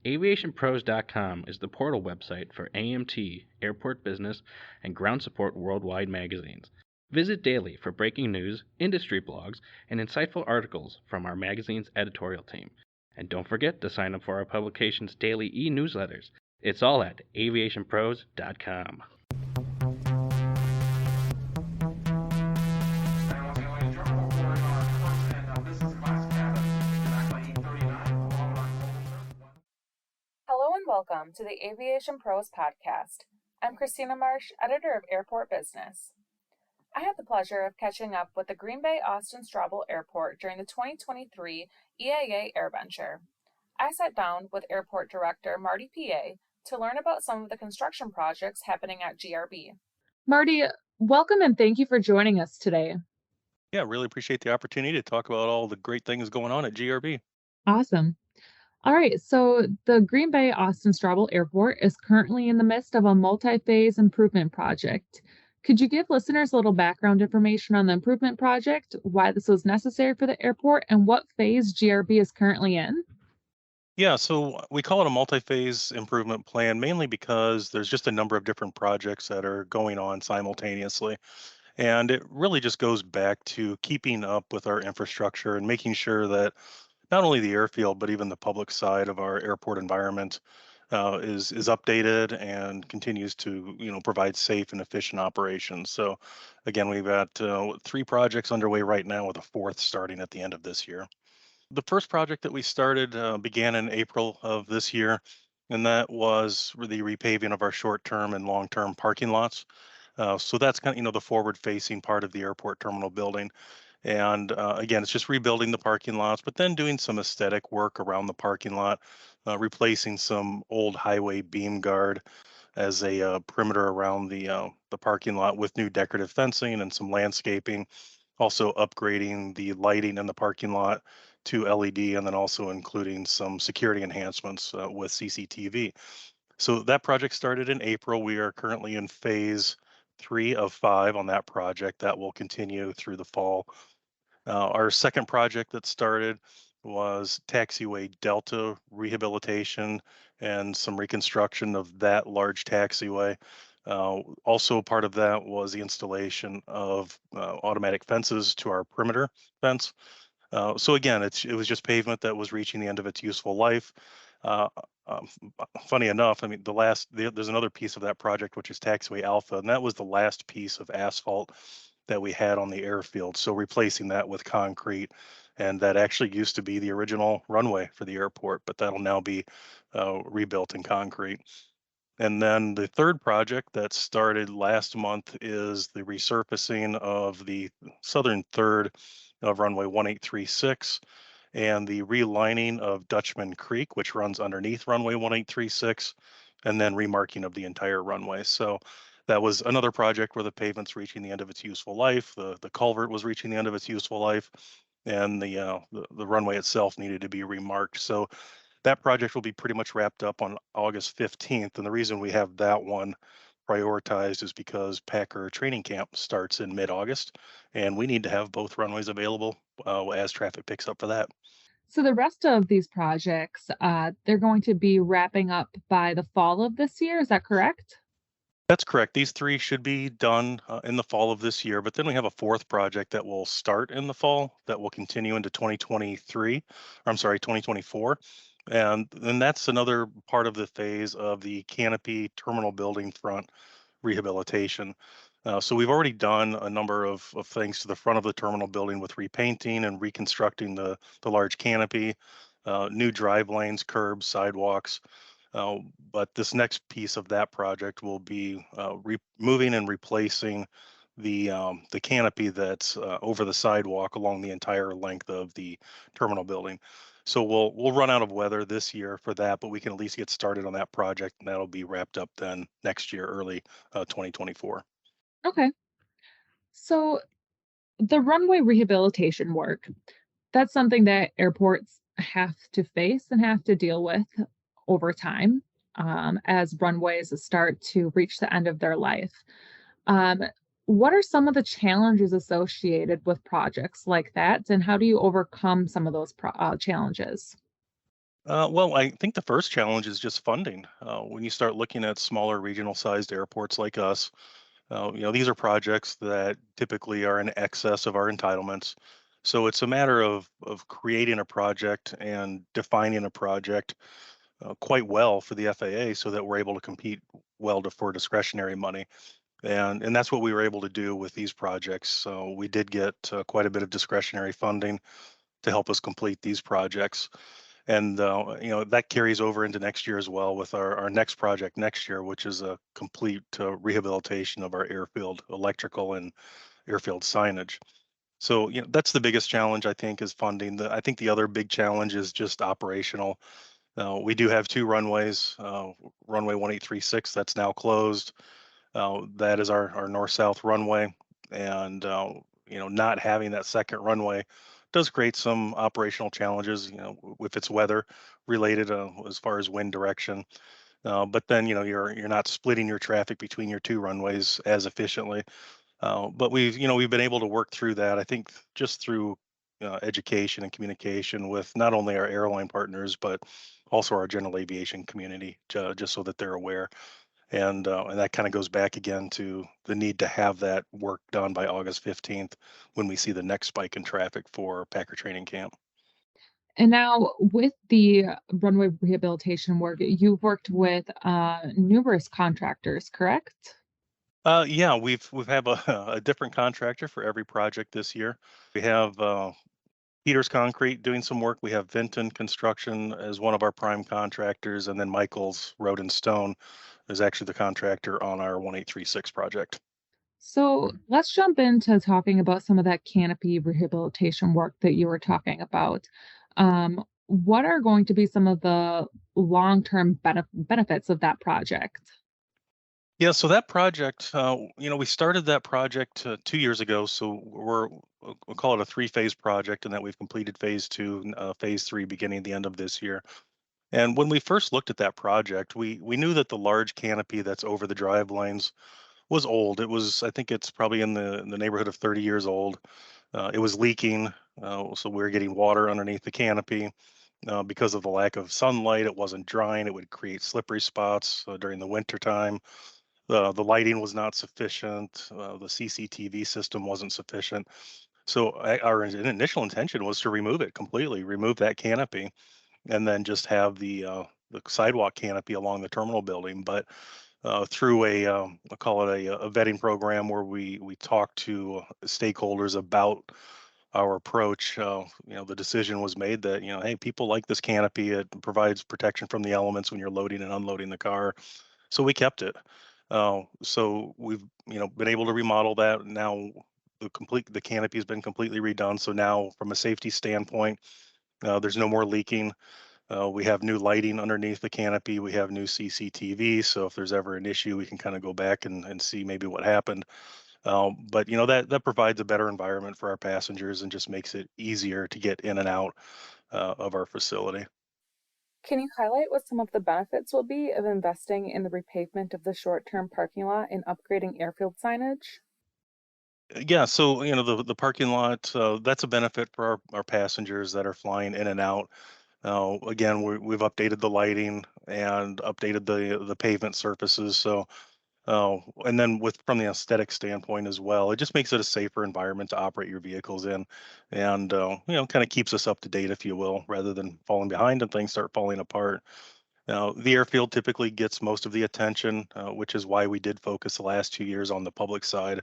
AviationPros.com is the portal website for AMT, Airport Business, and Ground Support Worldwide magazines. Visit daily for breaking news, industry blogs, and insightful articles from our magazine's editorial team. And don't forget to sign up for our publication's daily e-newsletters. It's all at AviationPros.com. Hello and welcome to the Aviation Pros podcast. I'm Christina Marsh, editor of Airport Business. I had the pleasure of catching up with the Green Bay Austin Straubel Airport during the 2023 EAA AirVenture. I sat down with Airport Director Marty Piette to learn about some of the construction projects happening at GRB. Marty, welcome and thank you for joining us today. Yeah, really appreciate the opportunity to talk about all the great things going on at GRB. Awesome. All right, so the Green Bay Austin Straubel Airport is currently in the midst of a multi-phase improvement project. Could you give listeners a little background information on the improvement project, why this was necessary for the airport, and what phase GRB is currently in? Yeah, so we call it a multi-phase improvement plan mainly because there's just a number of different projects that are going on simultaneously. And it really just goes back to keeping up with our infrastructure and making sure that not only the airfield, but even the public side of our airport environment is updated and continues to provide safe and efficient operations. So again, we've got 3 projects underway right now, with a fourth starting at the end of this year. The first project that we started began in April of this year, and that was the repaving of our short-term and long-term parking lots. So that's kind of the forward-facing part of the airport terminal building. And again, it's just rebuilding the parking lots, but then doing some aesthetic work around the parking lot, replacing some old highway beam guard as a perimeter around the parking lot with new decorative fencing and some landscaping. Also upgrading the lighting in the parking lot to LED, and then also including some security enhancements with CCTV. So that project started in April. We are currently in phase 3 of 5 on that project. That will continue through the fall. Our second project that started was taxiway delta rehabilitation and some reconstruction of that large taxiway. Also, part of that was the installation of automatic fences to our perimeter fence. So again, it was just pavement that was reaching the end of its useful life. Uh, Funny enough, I mean, there's another piece of that project, which is taxiway alpha, and that was the last piece of asphalt that we had on the airfield. So replacing that with concrete, and that actually used to be the original runway for the airport, but that'll now be rebuilt in concrete. And then the third project that started last month is the resurfacing of the southern third of runway 1836 and the relining of Dutchman Creek, which runs underneath runway 1836, and then remarking of the entire runway. So that was another project where the pavement's reaching the end of its useful life. The culvert was reaching the end of its useful life, and the runway itself needed to be remarked. So that project will be pretty much wrapped up on August 15th. And the reason we have that one prioritized is because Packer training camp starts in mid-August, and we need to have both runways available as traffic picks up for that. So the rest of these projects, they're going to be wrapping up by the fall of this year. Is that correct? That's correct. These 3 should be done in the fall of this year, but then we have a fourth project that will start in the fall that will continue into 2023, or I'm sorry, 2024. And then that's another part of the phase of the canopy terminal building front rehabilitation. So we've already done a number of things to the front of the terminal building with repainting and reconstructing the large canopy, new drive lanes, curbs, sidewalks. But this next piece of that project will be removing and replacing the canopy that's over the sidewalk along the entire length of the terminal building. So we'll run out of weather this year for that, but we can at least get started on that project, and that'll be wrapped up then next year, early 2024. Okay. So the runway rehabilitation work, that's something that airports have to face and have to deal with over time as runways start to reach the end of their life. Um, what are some of the challenges associated with projects like that, and how do you overcome some of those challenges? Well, I think the first challenge is just funding. When you start looking at smaller regional sized airports like us, these are projects that typically are in excess of our entitlements. So it's a matter of creating a project and defining a project quite well for the FAA so that we're able to compete well for discretionary money. And that's what we were able to do with these projects. So we did get quite a bit of discretionary funding to help us complete these projects. And that carries over into next year as well with our next project next year, which is a complete rehabilitation of our airfield electrical and airfield signage. So that's the biggest challenge, I think, is funding. I think the other big challenge is just operational. We do have two runways, runway 1836 that's now closed. That is our north-south runway, and not having that second runway does create some operational challenges. If it's weather related, as far as wind direction. But then you're not splitting your traffic between your two runways as efficiently. But we've been able to work through that. I think just through education and communication with not only our airline partners but also our general aviation community, just so that they're aware. And that kind of goes back again to the need to have that work done by August 15th when we see the next spike in traffic for Packer training camp. And now, with the runway rehabilitation work, you've worked with numerous contractors, correct? Yeah, we've have a, a different contractor for every project this year. We have Peters Concrete doing some work. We have Vinton Construction as one of our prime contractors, and then Michaels Road and Stone is actually the contractor on our 1836 project. So let's jump into talking about some of that canopy rehabilitation work that you were talking about. What are going to be some of the long-term benefits of that project? Yeah, so that project, we started that project 2 years ago. So we'll call it a three-phase project, and that we've completed phase two, phase three beginning the end of this year. And when we first looked at that project, we knew that the large canopy that's over the drive lanes was old. I think it's probably in the neighborhood of 30 years old. It was leaking, so we were getting water underneath the canopy. Because of the lack of sunlight, it wasn't drying. It would create slippery spots during the winter time. The lighting was not sufficient. The CCTV system wasn't sufficient. So our initial intention was to remove it completely, remove that canopy, and then just have the sidewalk canopy along the terminal building. But through I call it a vetting program where we talk to stakeholders about our approach. The decision was made that hey, people like this canopy. It provides protection from the elements when you're loading and unloading the car. So we kept it. So we've been able to remodel that now. The canopy has been completely redone. So now, from a safety standpoint, there's no more leaking. We have new lighting underneath the canopy. We have new CCTV. So if there's ever an issue, we can kind of go back and see maybe what happened. But that provides a better environment for our passengers and just makes it easier to get in and out of our facility. Can you highlight what some of the benefits will be of investing in the repavement of the short-term parking lot and upgrading airfield signage? Yeah, so the parking lot, that's a benefit for our passengers that are flying in and out. Again, we've updated the lighting and updated the pavement surfaces. So and then from the aesthetic standpoint as well, it just makes it a safer environment to operate your vehicles in, and kind of keeps us up to date, if you will, rather than falling behind and things start falling apart. Now, the airfield typically gets most of the attention, which is why we did focus the last 2 years on the public side.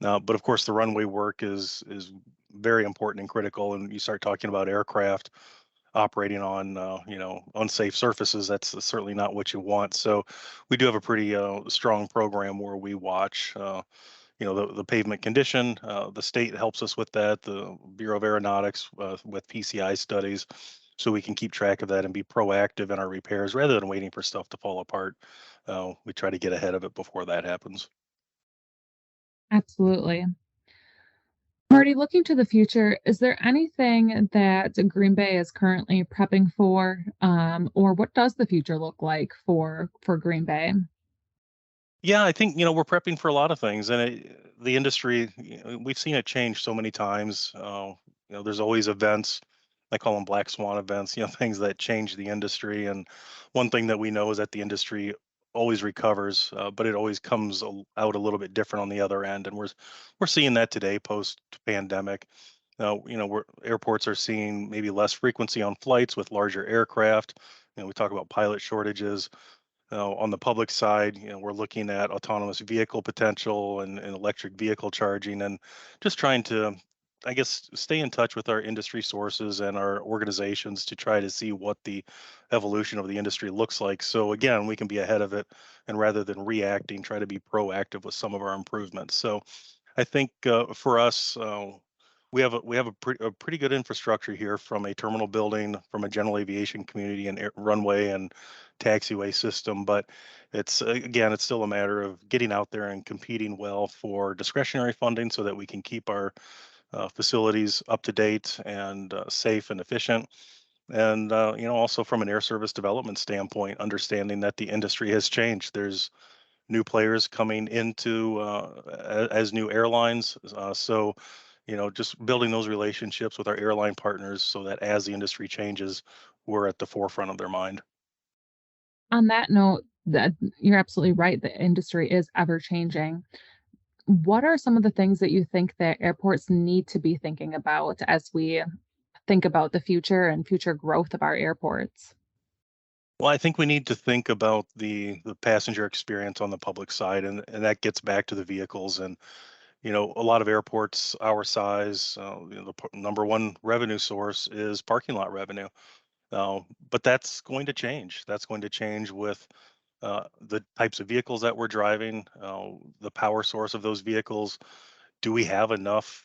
But of course, the runway work is very important and critical. And you start talking about aircraft operating on unsafe surfaces. That's certainly not what you want. So we do have a pretty strong program where we watch. The pavement condition. The state helps us with that. The Bureau of Aeronautics with PCI studies, so we can keep track of that and be proactive in our repairs rather than waiting for stuff to fall apart. We try to get ahead of it before that happens. Absolutely. Marty, looking to the future, is there anything that Green Bay is currently prepping for, or what does the future look like for Green Bay? Yeah, I think we're prepping for a lot of things, and the industry we've seen it change so many times. There's always events I call them black swan events, things that change the industry. And one thing that we know is that the industry always recovers, but it always comes out a little bit different on the other end. And we're seeing that today, post pandemic. Airports are seeing maybe less frequency on flights with larger aircraft. We talk about pilot shortages. On the public side, we're looking at autonomous vehicle potential and electric vehicle charging, and just trying to, I guess, stay in touch with our industry sources and our organizations to try to see what the evolution of the industry looks like. So again, we can be ahead of it, and rather than reacting, try to be proactive with some of our improvements. So I think for us, we have a pretty good infrastructure here, from a terminal building, from a general aviation community and runway and taxiway system. But it's still a matter of getting out there and competing well for discretionary funding so that we can keep our facilities up to date and safe and efficient. And also from an air service development standpoint, understanding that the industry has changed. There's new players coming into as new airlines. So, just building those relationships with our airline partners so that as the industry changes, we're at the forefront of their mind. On that note, that you're absolutely right. The industry is ever changing. What are some of the things that you think that airports need to be thinking about as we think about the future and future growth of our airports? Well, I think we need to think about the passenger experience on the public side, and that gets back to the vehicles. And a lot of airports our size, the number one revenue source is parking lot revenue. But that's going to change. That's going to change with the types of vehicles that we're driving, the power source of those vehicles. Do we have enough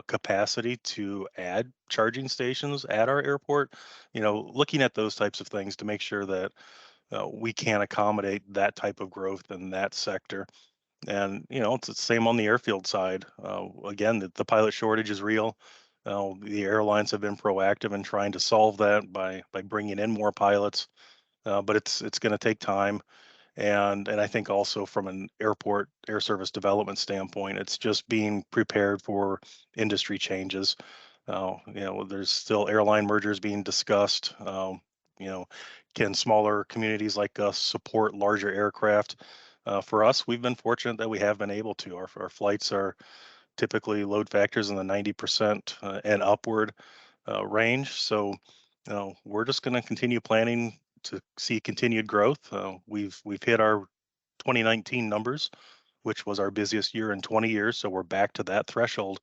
capacity to add charging stations at our airport? Looking at those types of things to make sure that we can accommodate that type of growth in that sector. And it's the same on the airfield side. Again, the pilot shortage is real. The airlines have been proactive in trying to solve that by bringing in more pilots, but it's going to take time. And I think also from an airport air service development standpoint, it's just being prepared for industry changes. There's still airline mergers being discussed. You know, can smaller communities like us support larger aircraft? For us, we've been fortunate that we have been able to. Our flights are typically load factors in the 90% and upward range. So, we're just going to continue planning to see continued growth. We've hit our 2019 numbers, which was our busiest year in 20 years. So we're back to that threshold,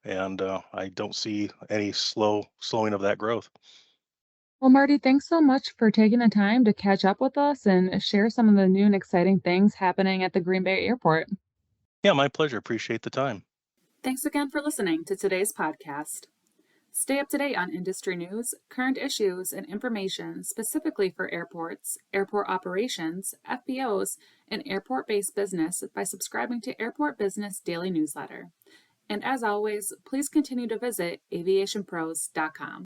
and I don't see any slowing of that growth. Well, Marty, thanks so much for taking the time to catch up with us and share some of the new and exciting things happening at the Green Bay Airport. Yeah, my pleasure. Appreciate the time. Thanks again for listening to today's podcast. Stay up to date on industry news, current issues, and information specifically for airports, airport operations, FBOs, and airport based business by subscribing to Airport Business Daily Newsletter. And as always, please continue to visit AviationPros.com.